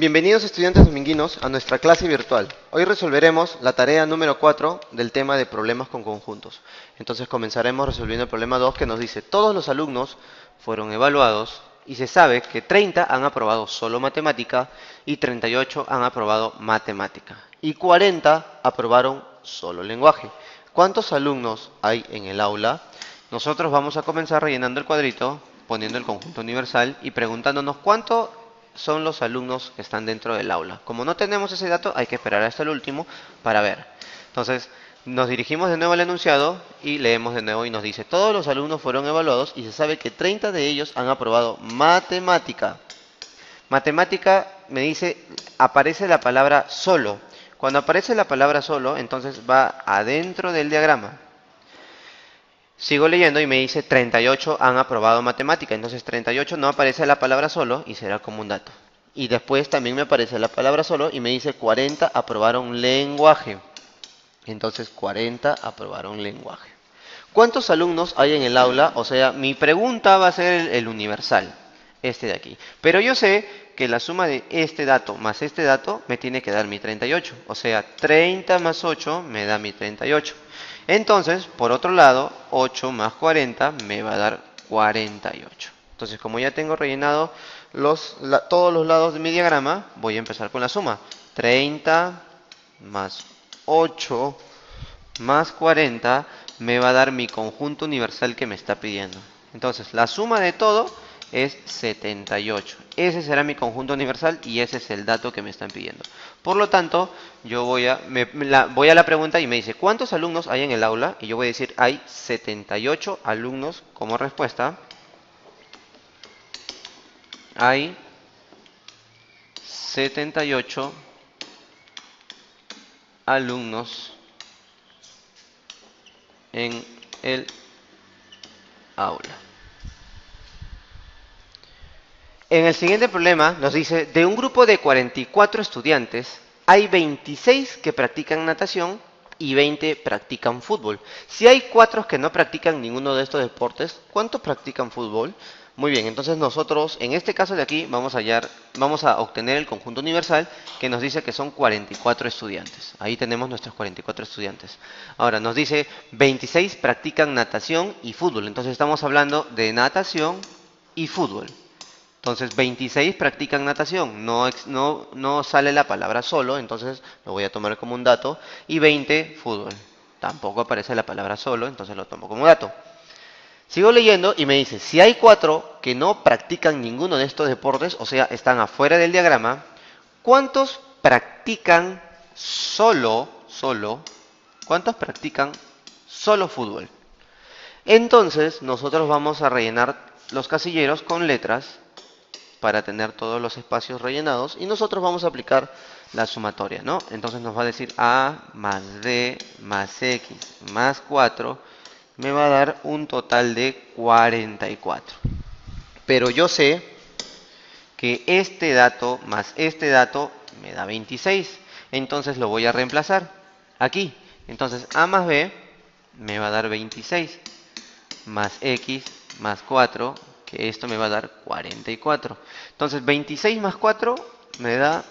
Bienvenidos estudiantes dominguinos a nuestra clase virtual. Hoy resolveremos la tarea número 4 del tema de problemas con conjuntos. Entonces comenzaremos resolviendo el problema 2 que nos dice: todos los alumnos fueron evaluados y se sabe que 30 han aprobado solo matemática y 38 han aprobado matemática y 40 aprobaron solo lenguaje. ¿Cuántos alumnos hay en el aula? Nosotros vamos a comenzar rellenando el cuadrito, poniendo el conjunto universal y preguntándonos cuánto son los alumnos que están dentro del aula. Como no tenemos ese dato, hay que esperar hasta el último para ver. Entonces, nos dirigimos de nuevo al enunciado y leemos de nuevo y nos dice: todos los alumnos fueron evaluados y se sabe que 30 de ellos han aprobado matemática. Matemática, me dice, aparece la palabra solo. Cuando aparece la palabra solo, entonces va adentro del diagrama. Sigo leyendo y me dice 38 han aprobado matemática. Entonces 38 no aparece la palabra solo y será como un dato. Y después también me aparece la palabra solo y me dice 40 aprobaron lenguaje. Entonces 40 aprobaron lenguaje. ¿Cuántos alumnos hay en el aula? O sea, mi pregunta va a ser el universal, este de aquí. Pero yo sé que la suma de este dato más este dato me tiene que dar mi 38. O sea, 30 más 8 me da mi 38. Entonces, por otro lado, 8 más 40 me va a dar 48. Entonces, como ya tengo rellenado todos los lados de mi diagrama, voy a empezar con la suma. 30 más 8 más 40 me va a dar mi conjunto universal que me está pidiendo. Entonces, la suma de todo es 78. Ese será mi conjunto universal y ese es el dato que me están pidiendo. Por lo tanto, yo voy a la pregunta y me dice: ¿cuántos alumnos hay en el aula? Y yo voy a decir: hay 78 alumnos como respuesta. Hay 78 alumnos en el aula. En el siguiente problema nos dice: de un grupo de 44 estudiantes, hay 26 que practican natación y 20 practican fútbol. Si hay 4 que no practican ninguno de estos deportes, ¿cuántos practican fútbol? Muy bien, entonces nosotros en este caso de aquí vamos a obtener el conjunto universal que nos dice que son 44 estudiantes. Ahí tenemos nuestros 44 estudiantes. Ahora nos dice 26 practican natación y fútbol. Entonces estamos hablando de natación y fútbol. Entonces 26 practican natación, no sale la palabra solo, entonces lo voy a tomar como un dato. Y 20 fútbol, tampoco aparece la palabra solo, entonces lo tomo como dato. Sigo leyendo y me dice: si hay 4 que no practican ninguno de estos deportes, o sea, están afuera del diagrama, ¿cuántos practican cuántos practican solo fútbol? Entonces nosotros vamos a rellenar los casilleros con letras para tener todos los espacios rellenados y nosotros vamos a aplicar la sumatoria, ¿no? Entonces nos va a decir A más B más X más 4 me va a dar un total de 44. Pero yo sé que este dato más este dato me da 26, entonces lo voy a reemplazar aquí. Entonces A más B me va a dar 26 más X más 4, que esto me va a dar 44. Entonces 26 más 4 me da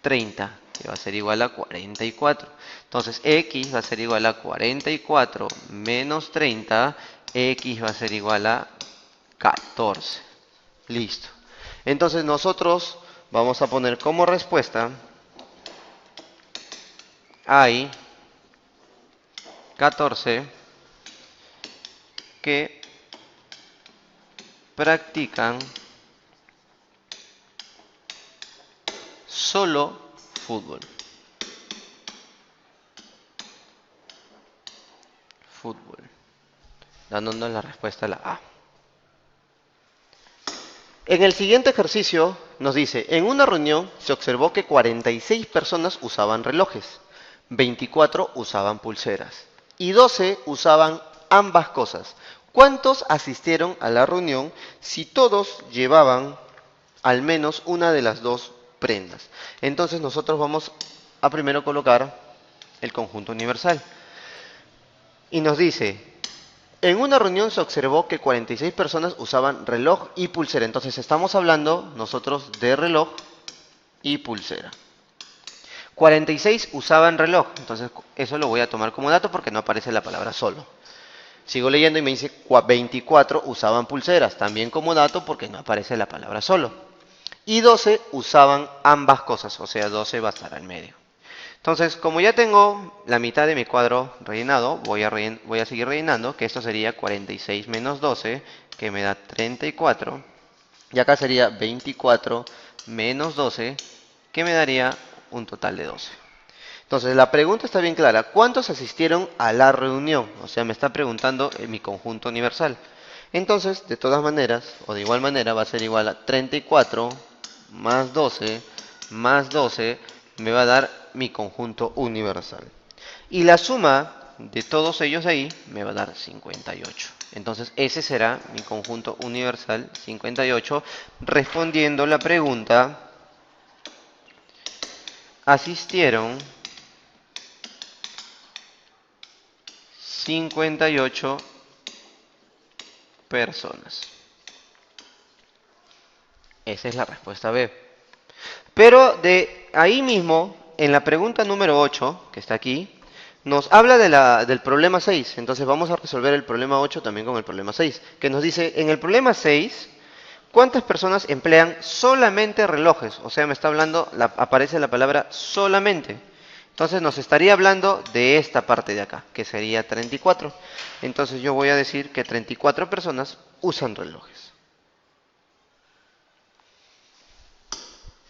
30, que va a ser igual a 44. Entonces X va a ser igual a 44 menos 30, X va a ser igual a 14. Listo. Entonces nosotros vamos a poner como respuesta: hay 14 que practican solo fútbol. Fútbol. Dándonos la respuesta a la A. En el siguiente ejercicio nos dice: en una reunión se observó que 46 personas usaban relojes, 24 usaban pulseras y 12 usaban ambas cosas. ¿Cuántos asistieron a la reunión si todos llevaban al menos una de las dos prendas? Entonces nosotros vamos a primero colocar el conjunto universal. Y nos dice: en una reunión se observó que 46 personas usaban reloj y pulsera. Entonces estamos hablando nosotros de reloj y pulsera. 46 usaban reloj, entonces eso lo voy a tomar como dato porque no aparece la palabra solo. Sigo leyendo y me dice 24 usaban pulseras, también como dato porque no aparece la palabra solo. Y 12 usaban ambas cosas, o sea 12 va a estar al medio. Entonces, como ya tengo la mitad de mi cuadro rellenado, voy a seguir rellenando, que esto sería 46 menos 12, que me da 34. Y acá sería 24 menos 12, que me daría un total de 12. Entonces, la pregunta está bien clara. ¿Cuántos asistieron a la reunión? O sea, me está preguntando en mi conjunto universal. Entonces, de todas maneras, o de igual manera, va a ser igual a 34 más 12 más 12, me va a dar mi conjunto universal. Y la suma de todos ellos ahí me va a dar 58. Entonces, ese será mi conjunto universal 58, respondiendo la pregunta: asistieron 58 personas. Esa es la respuesta B. Pero de ahí mismo, en la pregunta número 8, que está aquí, nos habla del problema 6. Entonces vamos a resolver el problema 8 también con el problema 6, que nos dice, en el problema 6, ¿cuántas personas emplean solamente relojes? O sea, me está hablando, aparece la palabra solamente. Entonces nos estaría hablando de esta parte de acá, que sería 34. Entonces yo voy a decir que 34 personas usan relojes.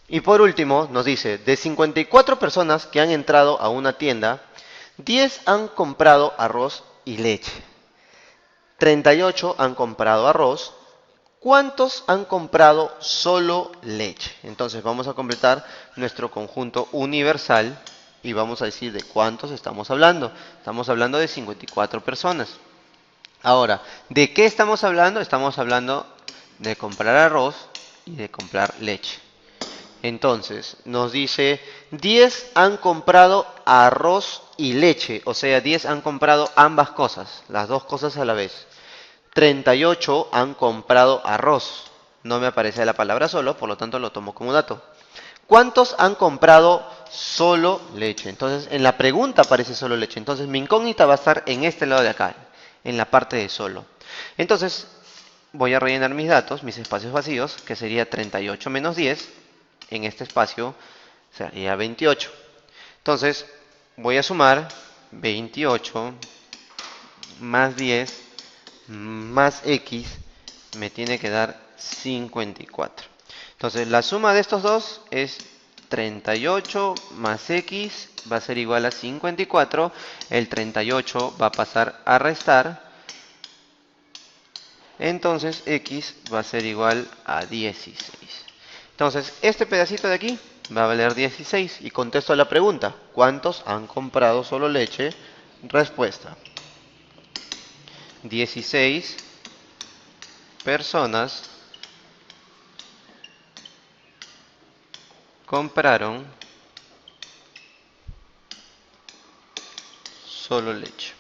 Y por último nos dice, de 54 personas que han entrado a una tienda, 10 han comprado arroz y leche. 38 han comprado arroz. ¿Cuántos han comprado solo leche? Entonces vamos a completar nuestro conjunto universal y vamos a decir de cuántos estamos hablando. Estamos hablando de 54 personas. Ahora, ¿de qué estamos hablando? Estamos hablando de comprar arroz y de comprar leche. Entonces, nos dice, 10 han comprado arroz y leche, o sea, 10 han comprado ambas cosas, las dos cosas a la vez. 38 han comprado arroz. No me aparece la palabra solo, por lo tanto lo tomo como dato. ¿Cuántos han comprado solo leche? Entonces, en la pregunta aparece solo leche. Entonces, mi incógnita va a estar en este lado de acá, en la parte de solo. Entonces, voy a rellenar mis datos, mis espacios vacíos, que sería 38 menos 10. En este espacio sería 28. Entonces, voy a sumar 28 más 10 más x me tiene que dar 54. Entonces, la suma de estos dos es 38 más x va a ser igual a 54. El 38 va a pasar a restar. Entonces, x va a ser igual a 16. Entonces, este pedacito de aquí va a valer 16 y contesto la pregunta, ¿cuántos han comprado solo leche? Respuesta: 16 personas compraron solo leche.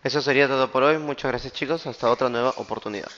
Eso sería todo por hoy. Muchas gracias, chicos. Hasta otra nueva oportunidad.